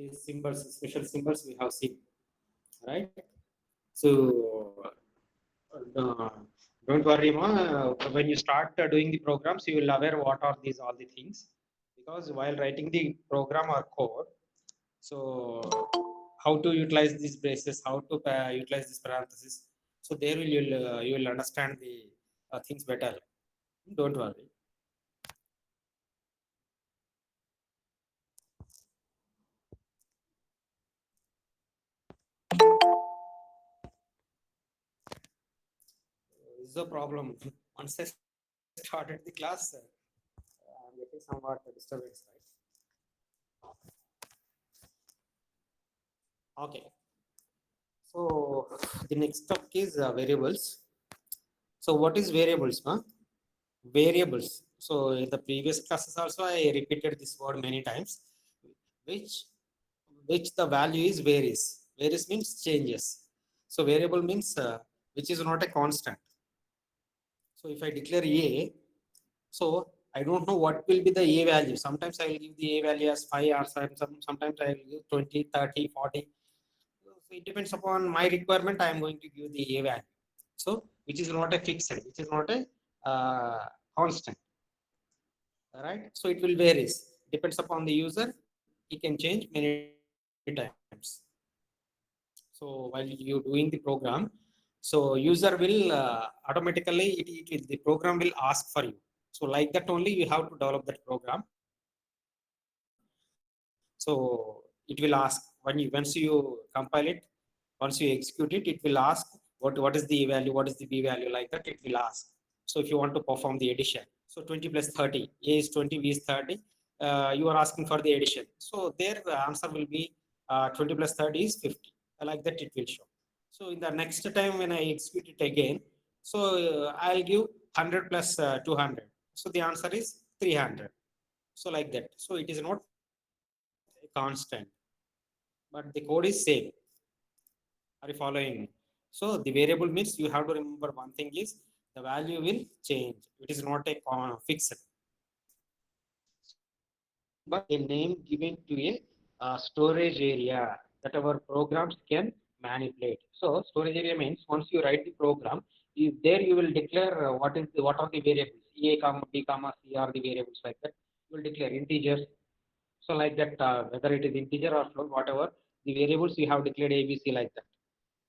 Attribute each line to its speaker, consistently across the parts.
Speaker 1: these symbols, special symbols we have seen, right? So uh, don't worry, ma. When you start doing the programs, you will aware what are these all the things, because while writing the program or code, so how to utilize these braces, how to utilize this parenthesis, so there will you will understand the things better. Don't worry. This is a problem. Once I started the class, I'm getting somewhat disturbance, right? Okay. So the next topic is variables. So what is variables, ma? Variables. So in the previous classes also I repeated this word many times, which the value is varies. Varies means changes. So variable means which is not a constant. So if I declare A, so I don't know what will be the A value. Sometimes I will give the A value as 5, or sometimes I will give 20, 30, 40. So it depends upon my requirement. I am going to give the A value. So which is not a fixed, which is not a constant. Right? So it will varies. Depends upon the user. He can change many times. So while you doing the program, so user will automatically it will, the program will ask for you. So like that only you have to develop that program. So it will ask when you once you compile it, once you execute it, it will ask what is the value, what is the B value, like that it will ask. So if you want to perform the addition, so 20 plus 30, A is 20, B is 30. You are asking for the addition. So their answer will be 20 plus 30 is 50. Like that it will show. So in the next time when I execute it again, so I'll give 100 plus 200. So the answer is 300. So like that. So it is not a constant, but the code is same. Are you following? So the variable means you have to remember one thing is the value will change. It is not a fixed. But a name given to a storage area that our programs can manipulate. So storage area means once you write the program, there you will declare what are the variables, a comma b comma c are the variables, like that. You will declare integers. So like that, whether it is integer or float, whatever the variables you have declared a b c, like that.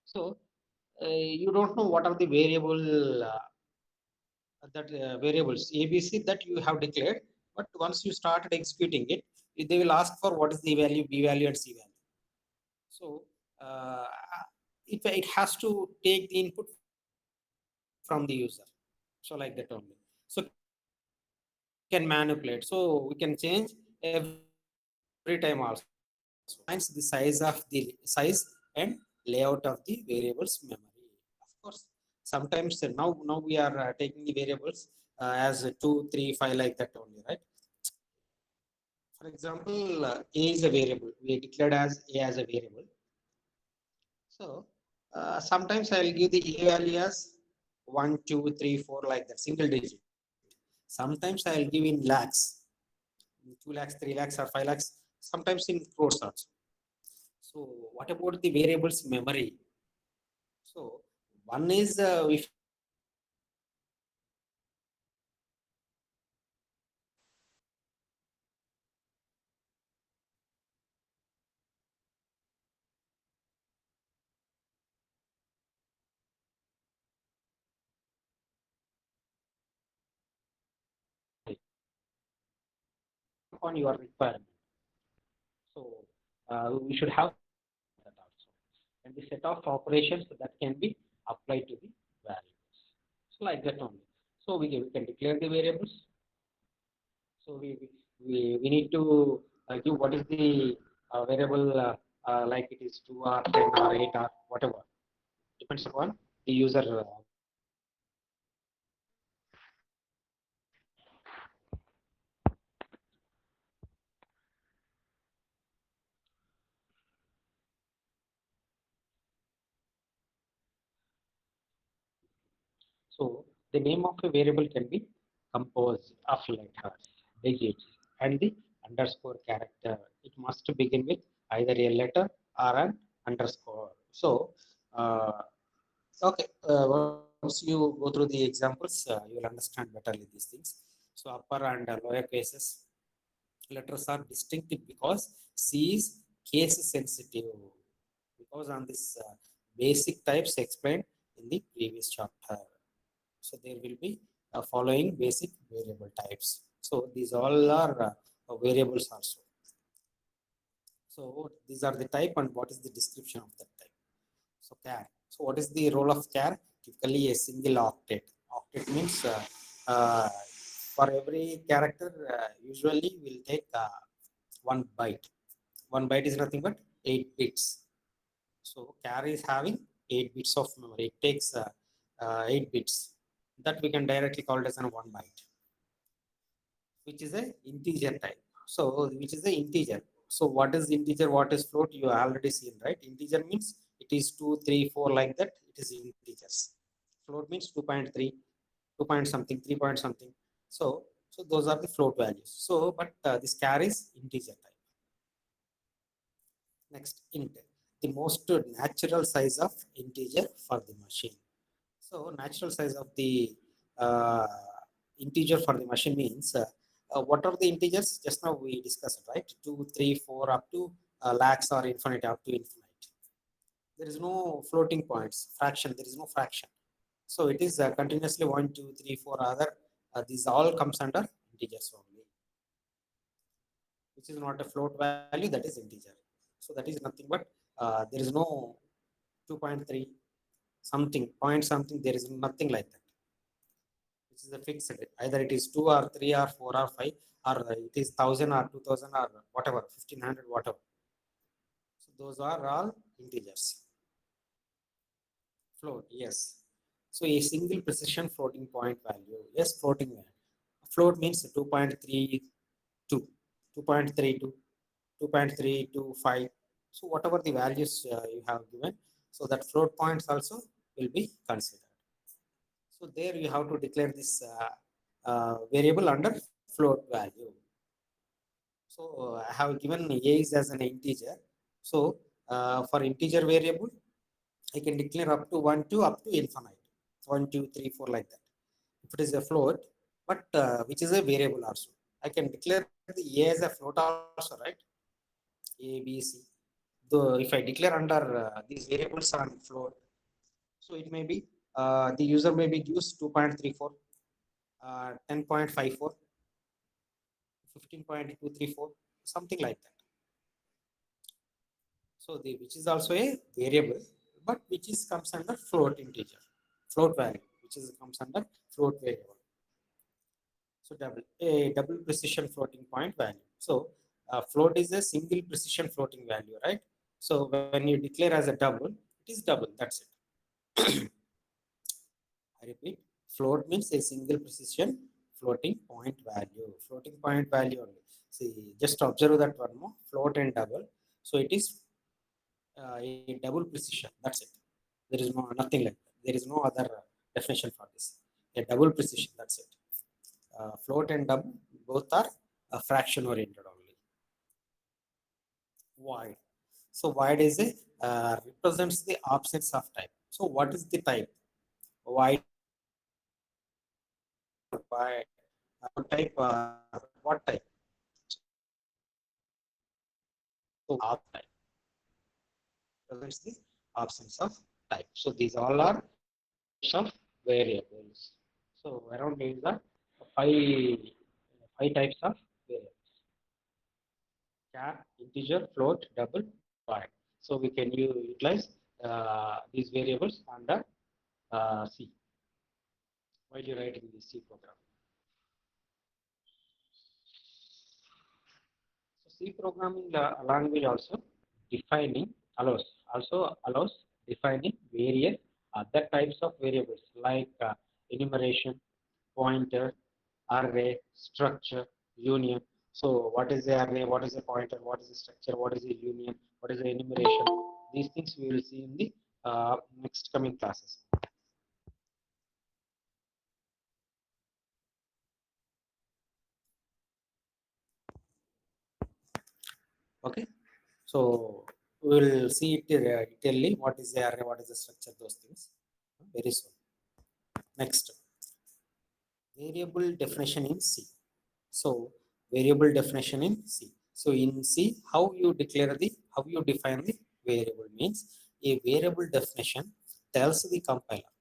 Speaker 1: So you don't know what are the variables ABC that you have declared, but once you started executing it, they will ask for what is the value, B value, and C value. So uh, it has to take the input from the user. So like that only. So can manipulate. So we can change every time also. Finds the size and layout of the variables memory. Of course, sometimes now we are taking the variables as 2, 3, 5, like that only, right? For example, A is a variable. We declared as A as a variable. So sometimes I will give the A value as 1, 2, 3, 4, like that, single digit. Sometimes I will give in lakhs, 2 lakhs, 3 lakhs, or 5 lakhs. Sometimes in crores also. So what about the variables memory? So one is if on your requirement. So we should have that also. And the set of operations that can be applied to the variables. So like that only. So we can declare the variables. So we need to give what is the variable, like it is 2 or 10 or 8 or whatever. Depends upon the user. So the name of a variable can be composed of letters, digits, and the underscore character. It must begin with either a letter or an underscore. So, okay, once you go through the examples, you will understand betterly these things. So, upper and lower cases letters are distinctive because C is case sensitive. Because on this basic types explained in the previous chapter. So there will be following basic variable types. So these all are variables also. So these are the type and what is the description of that type. So char. So what is the role of char? Typically a single octet. Octet means for every character usually will take one byte. One byte is nothing but 8 bits. So char is having 8 bits of memory. It takes 8 bits. That we can directly call it as an 1 byte, which is a integer type. So which is a integer. So what is integer? What is float? You already seen, right? Integer means it is 2, 3, 4 like that. It is integers. Float means 2.3, 2 point something, 3 point something. So those are the float values. So but this char is integer type. Next, int, the most natural size of integer for the machine. So natural size of the uh, integer for the machine means what are the integers? Just now we discussed, right? 2, 3, 4 up to lakhs or infinite up to infinite. There is no floating points, fraction. There is no fraction. So it is continuously 1, 2, 3, 4 other. These all comes under integers only, which is not a float value, that is integer. So that is nothing but there is no 2.3 something, point something, there is nothing like that. Which is a fixed, either it is 2 or 3 or 4 or 5 or it is 1000 or 2000 or whatever, 1500, whatever. So those are all integers. Float, yes. So a single precision floating point value, yes, floating value. Float means 2.32, 2.32, 2.325. So whatever the values you have given, so that float points also will be considered. So there you have to declare this variable under float value. So I have given a is as an integer. So for integer variable, I can declare up to 1 to up to infinite, 1, 2, 3, 4 like that. If it is a float, but which is a variable also, I can declare the a as a float also, right? A, B, C. Though if I declare under these variables on float, so it may be the user may be used 2.34, 10.54, 15.234, something like that. So the which is also a variable, but which is comes under float integer, float value, which is comes under float variable. So double precision floating point value. So float is a single precision floating value, right? So when you declare as a double, it is double. That's it. I repeat, float means a single precision floating point value. Floating point value only. See, just observe that one more, float and double. So it is a double precision. That's it. There is no nothing like that. There is no other definition for this. A double precision. That's it. Float and double both are fraction oriented only. Void. So void is a represents the absence of type. So what is the type? Void. Void. Type. What type? So type represents the absence of type. So these all are types of variables. So around these are five five types of variables: char, integer, float, double, void. So we can utilize these variables under C while you're writing the C program. So C programming language also allows defining various other types of variables like enumeration, pointer, array, structure, union. So what is the array? What is the pointer? What is the structure? What is the union? What is the enumeration? These things we will see in the next coming classes. Okay. So we will see it detailedly, what is the array, what is the structure, those things very soon. Next, variable definition in C. So variable definition in C. So in C, how you define the variable means a variable definition tells the compiler.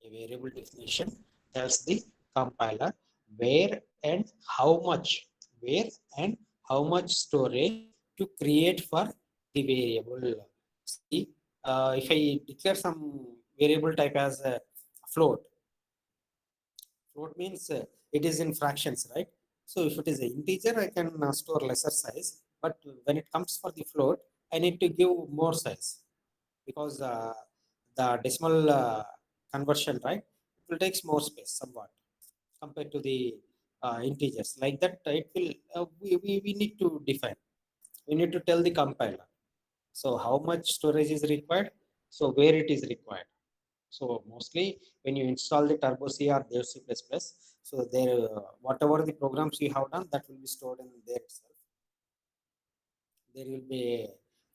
Speaker 1: A variable definition tells the compiler where and how much, where and how much storage to create for the variable. See, if I declare some variable type as a float, float means it is in fractions, right? So if it is an integer, I can store lesser size. But when it comes for the float, I need to give more size because the decimal conversion, right? It will take more space somewhat compared to the integers. Like that, it will we need to define. We need to tell the compiler. So how much storage is required? So where it is required. So mostly when you install the Turbo C or Dev C++, so there whatever the programs you have done, that will be stored in there itself. There will be a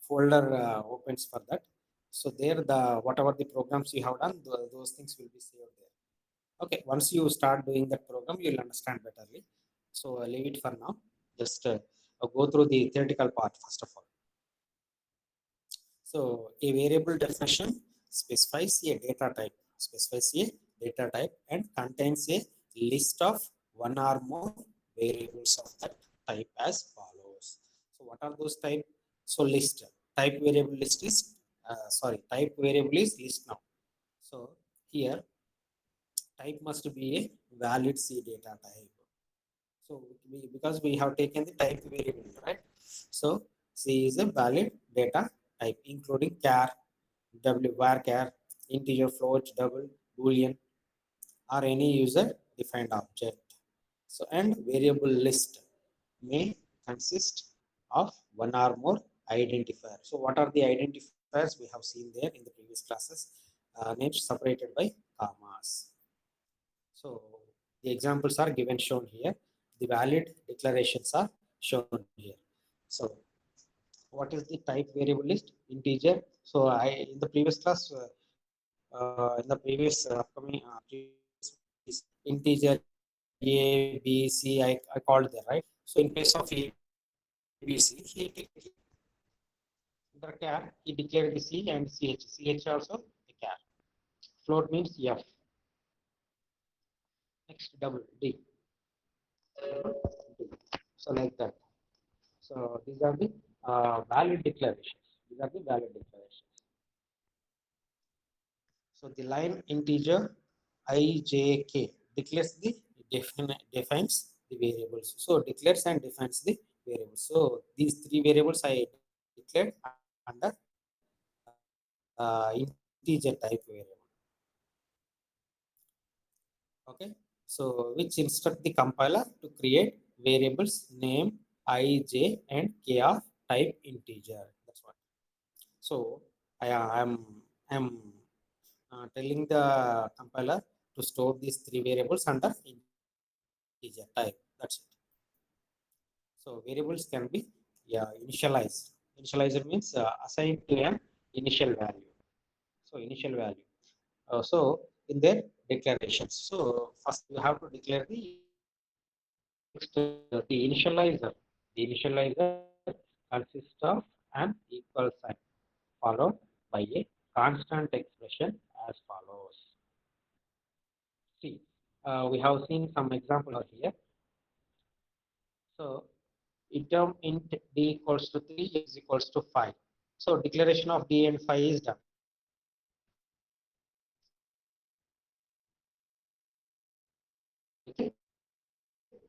Speaker 1: folder opens for that. So there the whatever the programs you have done, those things will be saved there. Okay, once you start doing that program, you'll understand betterly. So leave it for now. Just go through the theoretical part first of all. So a variable definition specifies a data type, and contains a list of one or more variables of that type as follows. So what are those type? So list, type variable list is type variable is list now. So here type must be a valid C data type. So because we have taken the type variable, right? So C is a valid data type, including char, w, varchar, integer, float, double, boolean, or any user defined object. So and variable list may consist of one or more identifier. So what are the identifiers we have seen there in the previous classes? Names separated by commas. So the examples are given shown here. The valid declarations are shown here. So what is the type variable list? Integer. So I in the previous class, in the previous upcoming integer A, B, C, I called there, right? So in place of A, B, C, he declared the char, he declared the C and CH. CH also the char. Float means F. Next double D. So like that. So these are the valid declarations. These are the valid declarations. So the line integer ijk declares the defines the variables. So declares and defines the variables. So these three variables I declared under integer type variable. Okay. So which instruct the compiler to create variables name I, J, and K of type integer. That's what. So I'm telling the compiler to store these three variables under integer type. That's it. So variables can be initialized. Initializer means assigned to an initial value. So initial value. So in their declarations. So first you have to declare the the initializer. The initializer consists of an equal sign followed by a constant expression as follows. See, we have seen some example here. So item int d equals to 3, x equals to 5. So declaration of d and 5 is done.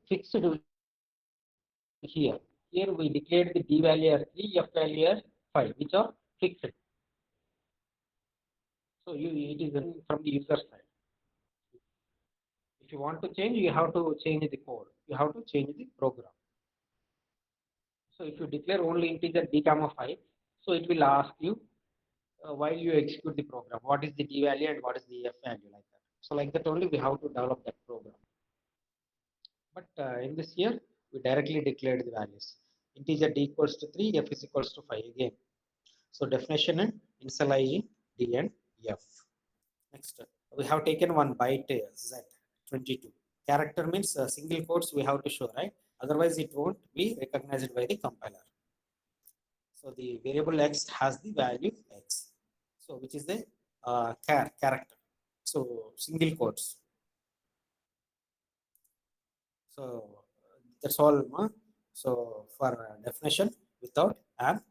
Speaker 1: Fixed here. Here we declared the d value as 3, f value as 5, which are fixed. So it is from the user side. If you want to change, you have to change the code. You have to change the program. So if you declare only integer d comma 5, so it will ask you while you execute the program, what is the d value and what is the f value, like that. So like that only we have to develop that program. But in this year, we directly declared the values. integer d equals to 3, f is equals to 5 again. So definition and initializing d and f. Next, we have taken one byte z 22. Character means single quotes we have to show, right? Otherwise, it won't be recognized by the compiler. So the variable x has the value x. So which is the character. So single quotes. So that's all. So for definition without an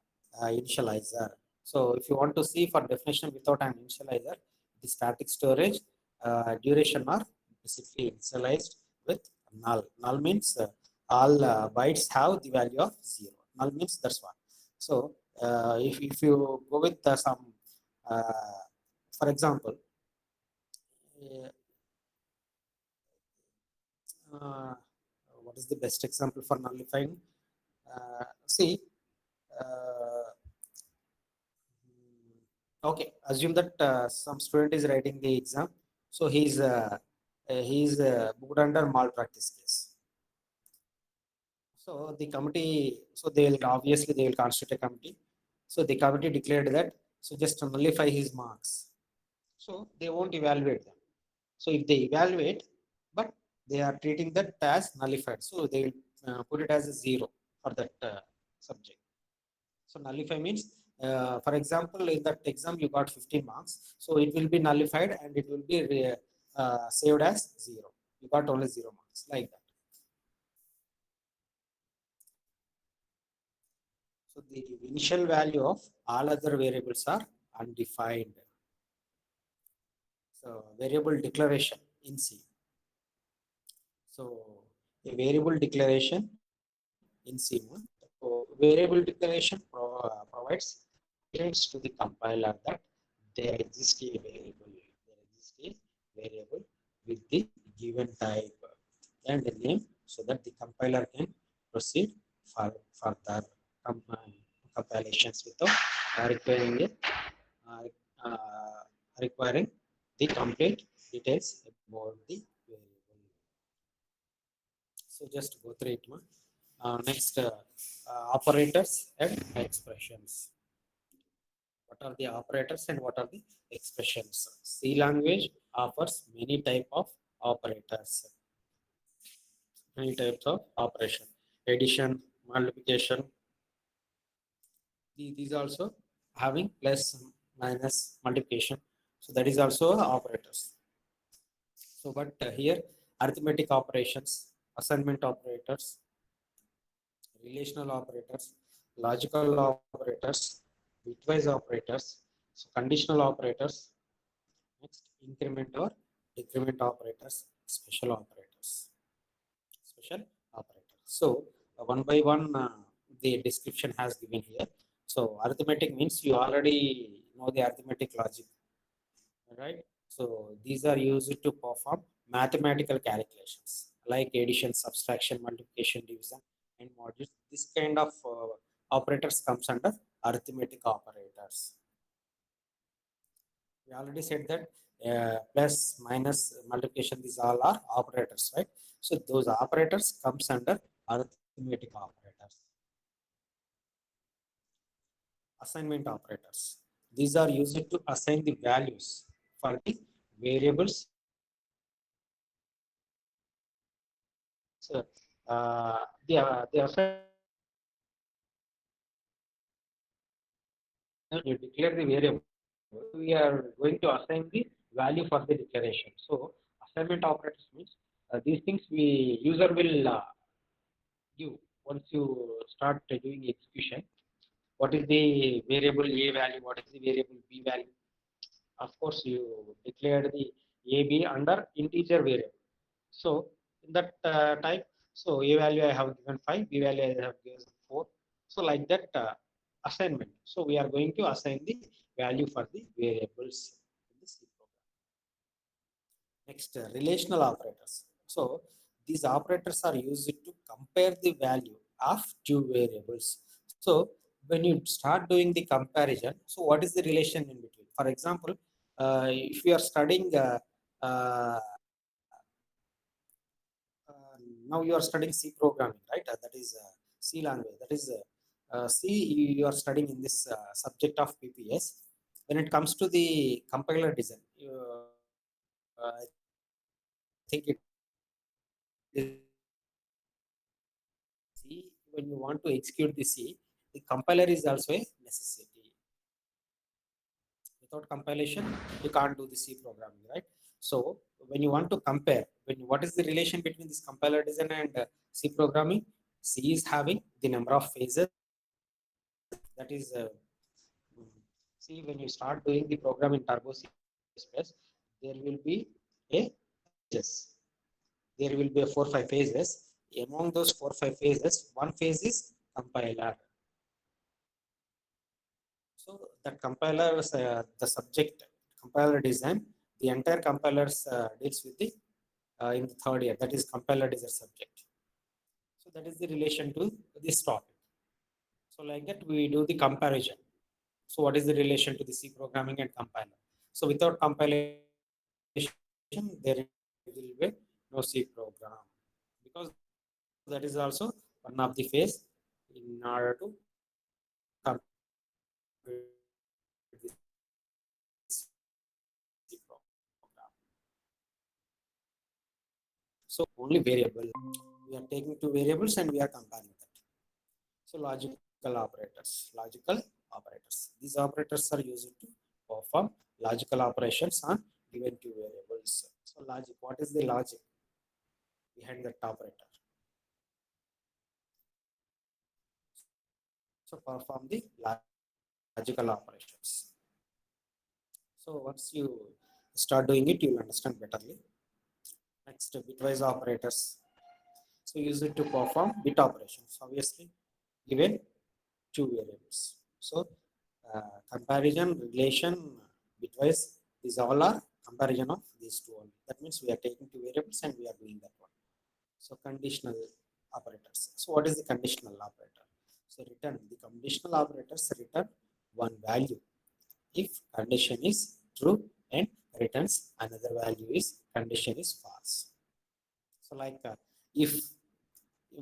Speaker 1: initializer. So if you want to see for definition without an initializer, the static storage duration are basically initialized with null. Null means all bytes have the value of 0. Null means that's one. So if you go with some, for example, uh, what is the best example for nullifying? See, uh, okay, assume that some student is writing the exam, so he's booked under malpractice case. So the committee, so they will obviously they will constitute a committee. So the committee declared that so just to nullify his marks. So they won't evaluate them. So if they evaluate, but they are treating that as nullified, so they will put it as a 0 for that subject. So nullify means, for example, in that exam you got 15 marks, so it will be nullified and it will be saved as 0. You got only 0 marks, like that. So the initial value of all other variables are undefined. So variable declaration in C. So a variable declaration in C. So variable declaration provides assurance to the compiler that there exists a variable. There exists a variable with the given type and the name, so that the compiler can proceed for further compilations without requiring a uh, requiring the complete details about the variable. So just go through it. Next, operators and expressions. What are the operators and what are the expressions? C language offers many type of operators, many types of operation, addition, multiplication. These also having plus, minus, multiplication. So that is also operators. So, but here arithmetic operations, assignment operators, relational operators, logical operators, bitwise operators, so conditional operators, next increment or decrement operators, special operators, special operators. So one by one, the description has given here. So arithmetic means you already know the arithmetic logic, right? So these are used to perform mathematical calculations like addition, subtraction, multiplication, division, and modules. This kind of operators comes under arithmetic operators. We already said that plus, minus, multiplication, these all are operators, right? So those operators comes under arithmetic operators. Assignment operators. These are used to assign the values for the variables. So the assignment, you declare the variable. We are going to assign the value for the declaration. So assignment operators means these things we user will give once you start doing execution. What is the variable A value? What is the variable B value? Of course, you declared the AB under integer variable. So in that type, so A value I have given 5, B value I have given 4. So like that assignment. So we are going to assign the value for the variables in the C program. Next, relational operators. So these operators are used to compare the value of two variables. So when you start doing the comparison, so what is the relation in between? For example, if you are studying uh, now you are studying C programming, right? That is C language. That is C. You are studying in this subject of PPS. When it comes to the compiler design, I think it is C. When you want to execute the C, the compiler is also a necessity. Without compilation, you can't do the C programming, right? So when you want to compare, what is the relation between this compiler design and C programming? C is having the number of phases. That is, see, when you start doing the program in Turbo C++, there will be a phases. There will be a 4-5 phases. Among those 4-5 phases, one phase is compiler. So that compiler, the subject compiler design, the entire compilers deals with the in the third year. That is compiler design subject. So that is the relation to this topic. So like that we do the comparison. So what is the relation to the C programming and compiler? So without compilation, there will be no C program, because that is also one of the phase in order to compute the C program. So only variable. We are taking two variables and we are comparing that. So logical operators. Logical operators. These operators are used to perform logical operations on given two variables. So logic. What is the logic behind that operator? So perform the logical operations. So once you start doing it, you will understand betterly. Next, bitwise operators. So use it to perform bit operations. Obviously, given two variables. So comparison, relation, bitwise, these all are comparison of these two only. That means we are taking two variables and we are doing that one. So conditional operators. So what is the conditional operator? So return, the conditional operators return one value if condition is true and returns another value is condition is false. So like if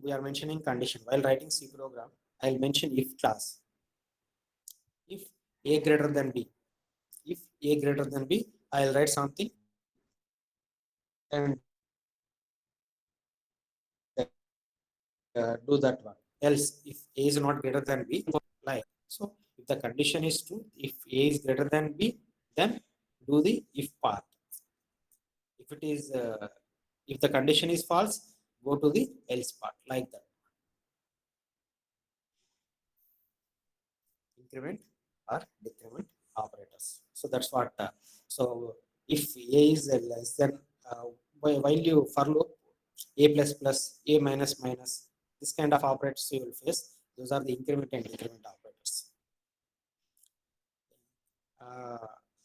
Speaker 1: we are mentioning condition while writing C program, I'll mention if clause. If A greater than B, if A greater than B, I'll write something and do that one. Else, if A is not greater than B, like so. If the condition is true, if A is greater than B, then do the if part. If it is, if the condition is false, go to the else part, like that. Increment or decrement operators. So that's what. So if A is less than, while you for loop, A plus plus, A minus minus, this kind of operators you will face. Those are the increment and decrement operators.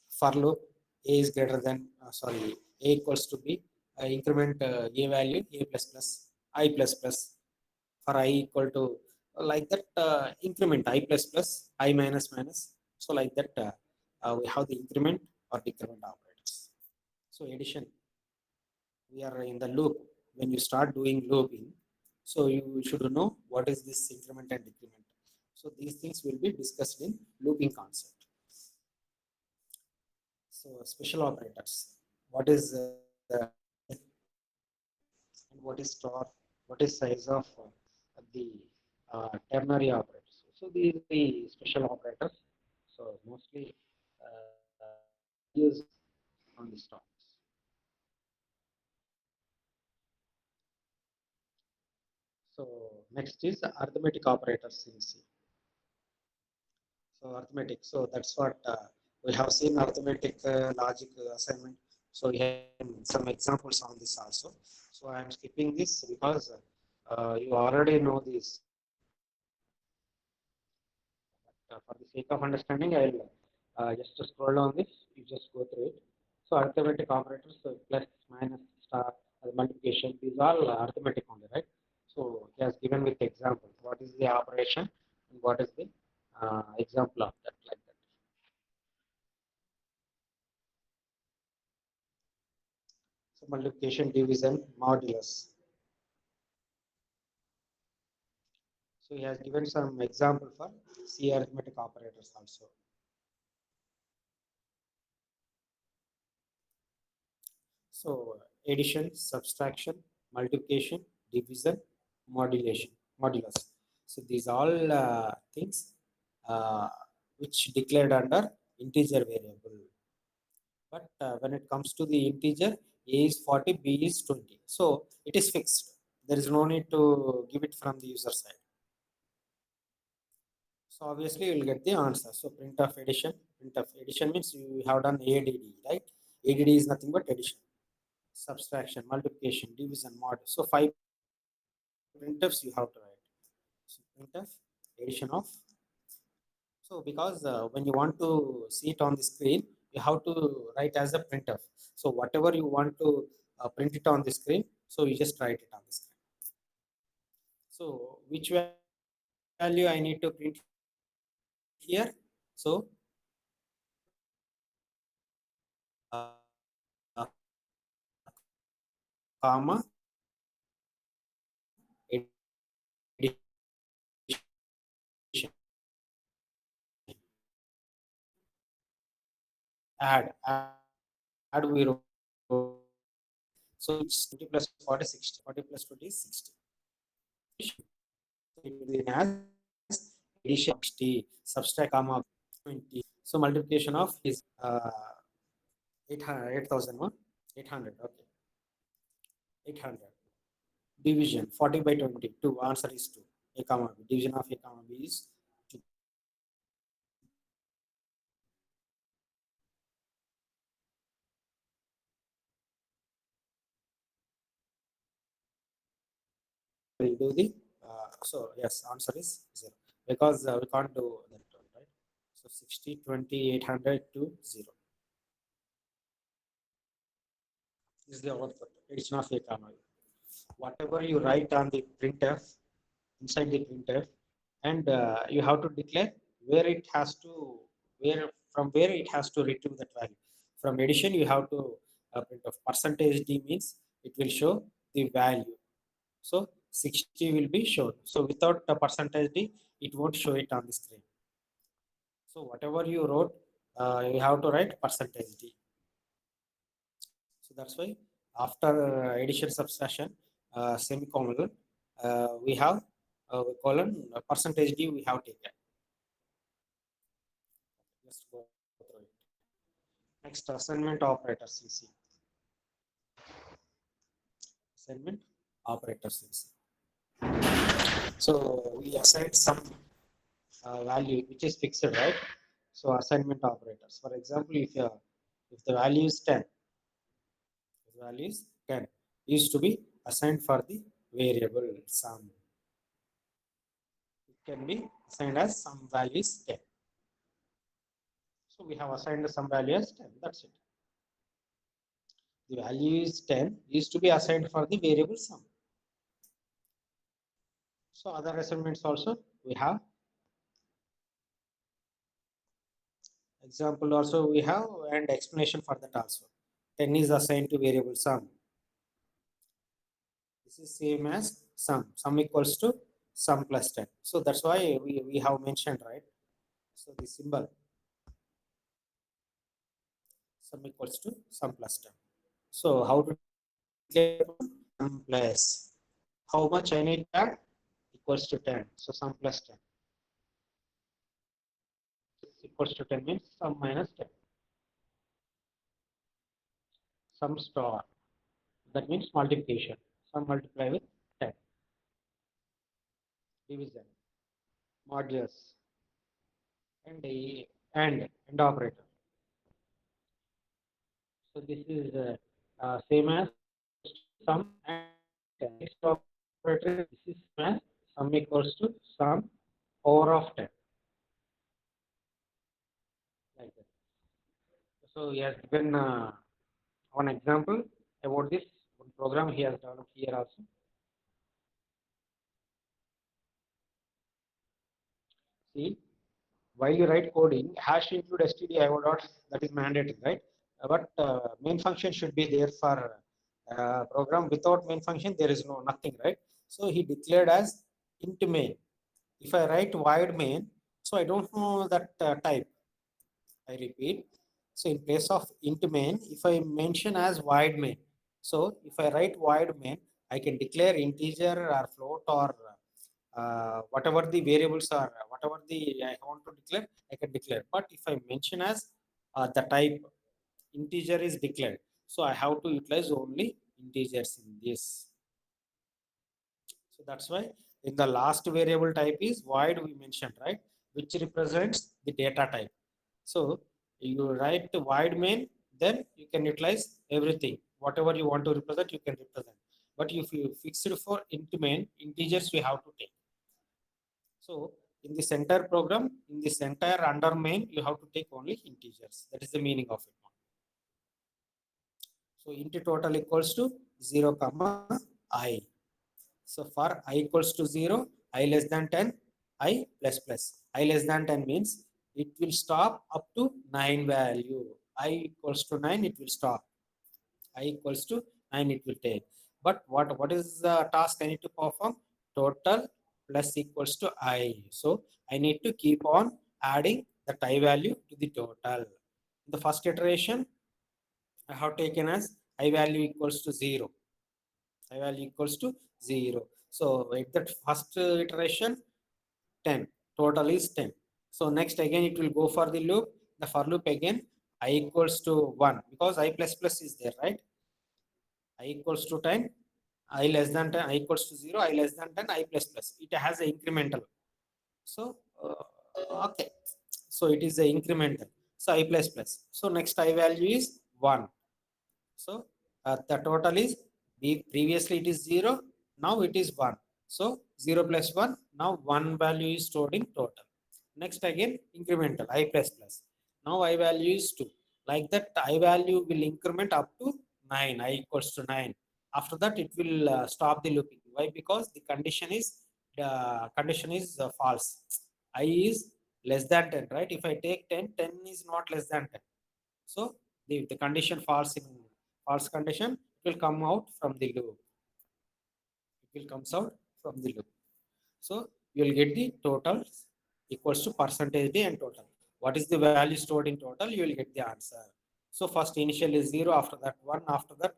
Speaker 1: For loop, A is greater than, sorry, A equals to B, increment A value, A plus plus, I plus plus, for I equal to, like that, increment I plus plus, I minus minus. So like that, we have the increment or decrement operators. So addition, we are in the loop. When you start doing looping, so you should know what is this increment and decrement. So these things will be discussed in looping concept. So special operators, what is and what is store, what is size of the ternary operators. So these are the special operators. So mostly used on these topics. So next is arithmetic operators in C. So arithmetic. So that's what we have seen arithmetic logic assignment. So we have some examples on this also. So I am skipping this because you already know this. For the sake of understanding, I'll just scroll down this. You just go through it. So arithmetic operators, so plus, minus, star, multiplication, these all arithmetic only, right? So he has given with example. What is the operation and what is the example of that, like that. So multiplication, division, modulus. So he has given some example for C arithmetic operators also. So addition, subtraction, multiplication, division, modulus. So these all things uh, which declared under integer variable. But when it comes to the integer, A is 40, B is 20. So it is fixed. There is no need to give it from the user side. So obviously you will get the answer. So printf addition. Printf addition means you have done ADD, right? ADD is nothing but addition, subtraction, multiplication, division, mod. So 5 printfs you have to write. So printf addition of. So because when you want to see it on the screen, you have to write as a printf. So whatever you want to print it on the screen, so you just write it on the screen. So which value I need to print here? So comma addition, add we wrote. So it's 20 plus 40, 60. 40 plus 20 is 60. It will be as addition 60, subtract comma 20. So multiplication of is 8,001, 800. Okay, 800. Division 40 by 20. 2. Answer is 2. A comma B. Division of A comma B is 2. We'll do the so yes, answer is 0 because we can't do that one, right? So 60, 20, 800 to 0 is the output. Addition of A comma B. Whatever you write on the printf, inside the printf, and you have to declare where it has to, where from where it has to retrieve that value. From addition, you have to print of percentage d means it will show the value. So 60 will be shown. So without a percentage d, it won't show it on the screen. So whatever you wrote, you have to write percentage d. So that's why after addition subtraction, semicolon, we have colon percentage d we have taken. Let's go through it. Next, assignment operators you see. Assignment operators you see. So we assign some value which is fixed, right? So assignment operators. For example, if the value is 10, the value is 10, used to be assigned for the variable sum. It can be assigned as some value is 10. So we have assigned some value as 10. That's it. The value is 10 used to be assigned for the variable sum. So other assignments also we have. Example also we have and explanation for that also. 10 is assigned to variable sum. This is same as sum. Sum equals to sum plus 10. So that's why we have mentioned, right? So the symbol sum equals to sum plus 10. So how to declare sum plus how much I need to add equals to 10. So sum plus 10 equals to 10 means sum minus 10. Sum star, that means multiplication. Sum multiply with 10. Division, modulus, and and operator. So this is same as sum and next operator. This is same as sum equals to sum power of 10. Like that. So he has given one example about this one program he has developed here also. See, while you write coding, hash include stdio dot, that is mandatory, right? But main function should be there for program. Without main function, there is no nothing, right? So he declared as int main. If I write void main, so I don't know that type. I repeat. So in place of int main, if I mention as void main, so if I write void main, I can declare integer or float or whatever the variables are, whatever the I want to declare, I can declare. But if I mention as the type integer is declared, so I have to utilize only integers in this. So that's why in the last variable type is void we mentioned, right? Which represents the data type. So you write the void main, then you can utilize everything. Whatever you want to represent, you can represent. But if you fix it for int main, integers we have to take. So in the center program, in the center under main, you have to take only integers. That is the meaning of it. So int total equals to 0 comma I. So for I equals to 0, I less than 10, I plus plus. I less than 10 means it will stop up to 9 value. I equals to 9, it will stop. I equals to 9, it will take. But what is the task I need to perform? Total plus equals to I. So I need to keep on adding the I value to the total. In the first iteration, I have taken as I value equals to 0. I value equals to 0. So at that first iteration, 10. Total is 10. So next again it will go for the loop. The for loop again I equals to 1 because I plus plus is there, right? I equals to 10, I less than 10, I equals to 0, I less than 10, I plus plus. It has an incremental. So, okay. So it is a incremental. So I plus plus. So next I value is 1. So the total is previously it is 0, now it is 1. So 0 plus 1, now 1 value is stored in total. Next again incremental I plus plus. Now I value is 2. Like that I value will increment up to 9, I equals to 9. After that it will stop the looping. Why? Because the condition is false. I is less than 10, right? If I take 10, 10 is not less than 10. So the condition false in false condition, it will come out from the loop. It will comes out from the loop. So you will get the total equals to percentage D and total. What is the value stored in total? You will get the answer. So first initial is 0, after that 1, after that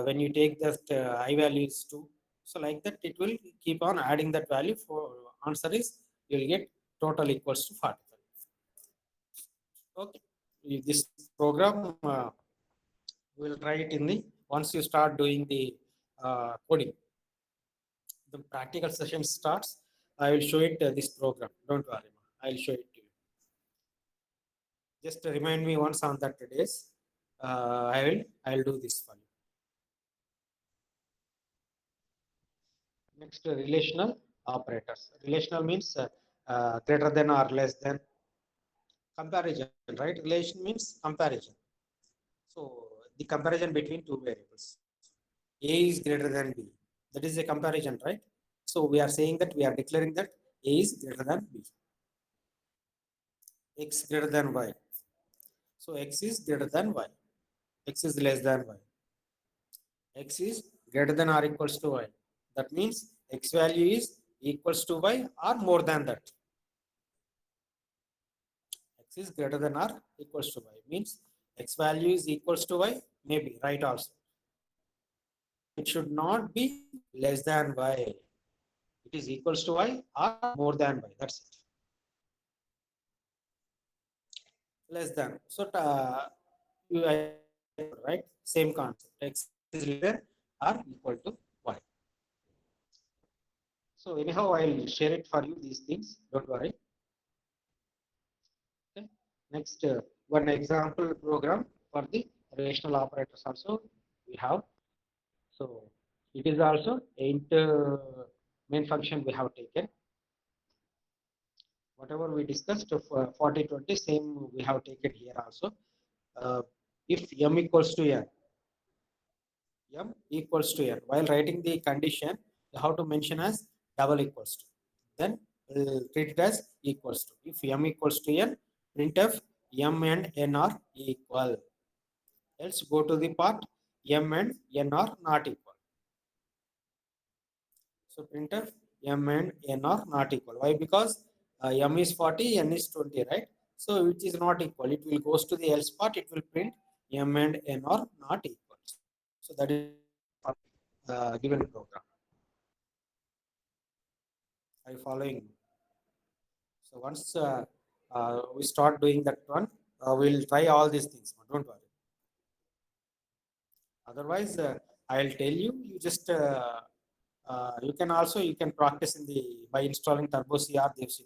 Speaker 1: when you take that I value is 2. So like that it will keep on adding that value. For answer is you will get total equals to 45. Okay. This program we'll try it in the once you start doing the coding. The practical session starts. I will show it this program. Don't worry, I'll show it to you. Just remind me once on that days. I'll do this for you. Next, relational operators. Relational means greater than or less than. Comparison, right? Relation means comparison. So the comparison between two variables. A is greater than B. That is a comparison, right? So we are saying that we are declaring that A is greater than B. X greater than Y. So X is greater than Y. X is less than Y. X is greater than or equals to Y. That means X value is equals to Y or more than that. X is greater than or equals to Y. Means X value is equals to Y, maybe, right also. It should not be less than Y. It is equals to Y or more than Y. That's it. Less than. So right, same concept. X is less than or equal to Y. So anyhow, I'll share it for you, these things. Don't worry. Okay. Next, one example program for the relational operators also we have. So it is also int main function we have taken. Whatever we discussed of 40-20, same we have taken here also. If m equals to n, m equals to n, while writing the condition, you have to mention as double equals to. Then treat it as equals to. If m equals to n, printf m and n are equal. Else go to the part m and n are not equal. So printf m and n are not equal. Why? Because m is 40, n is 20, right? So which is not equal. It will goes to the else part. It will print m and n are not equal. So that is given program. Are you following? So once we start doing that one, we'll try all these things. Don't worry. Otherwise, I'll tell you. You just you can also you can practice in the by installing Turbo CR Dev C++.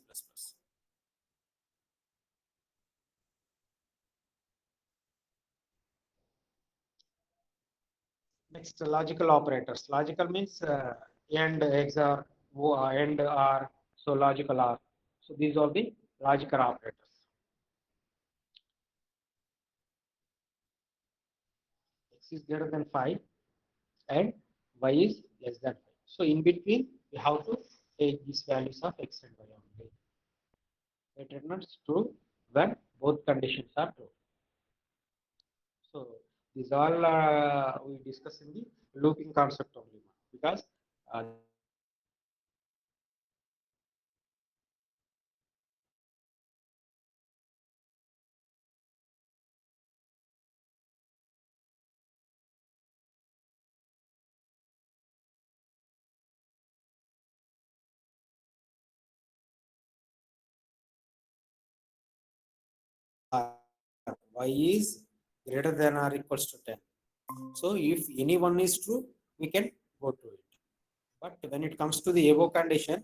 Speaker 1: Next, logical operators. Logical means and XOR, and or, so logical or. So these are the logical operators. X is greater than 5 and Y is less than 5. So in between, we have to take these values of X and Y only. It returns true when both conditions are true. So these all we discuss in the looping concept only because Y is greater than or equals to 10. So if any one is true, we can go to it. But when it comes to the above condition,